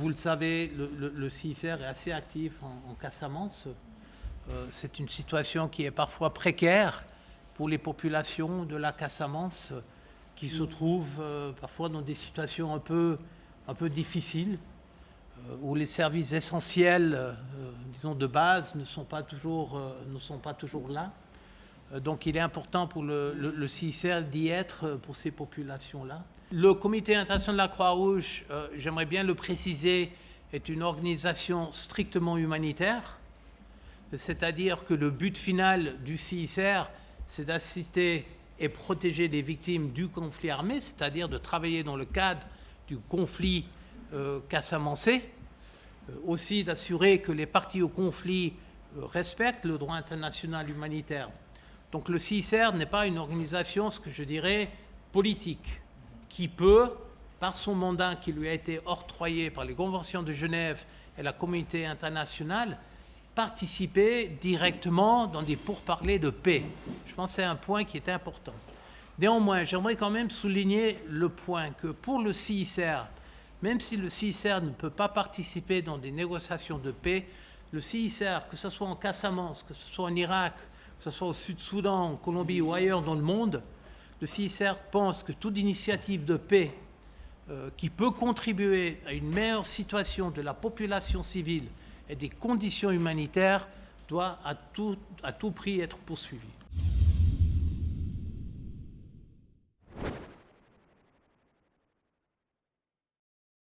vous le savez, le CICR est assez actif en Casamance. C'est une situation qui est parfois précaire pour les populations de la Casamance qui se trouvent parfois dans des situations un peu difficiles, où les services essentiels, disons de base, ne sont pas toujours là. Donc il est important pour le CICR d'y être pour ces populations-là. Le Comité international de la Croix-Rouge, j'aimerais bien le préciser, est une organisation strictement humanitaire, c'est-à-dire que le but final du CICR, c'est d'assister et protéger les victimes du conflit armé, c'est-à-dire de travailler dans le cadre du conflit casamançais, aussi d'assurer que les parties au conflit respectent le droit international humanitaire. Donc le CICR n'est pas une organisation, ce que je dirais, politique, qui peut, par son mandat qui lui a été octroyé par les conventions de Genève et la communauté internationale, participer directement dans des pourparlers de paix. Je pense que c'est un point qui est important. Néanmoins, j'aimerais quand même souligner le point que pour le CICR, même si le CICR ne peut pas participer dans des négociations de paix, le CICR, que ce soit en Casamance, que ce soit en Irak, que ce soit au Sud-Soudan, en Colombie ou ailleurs dans le monde, le CICR pense que toute initiative de paix qui peut contribuer à une meilleure situation de la population civile et des conditions humanitaires doit à tout prix être poursuivie.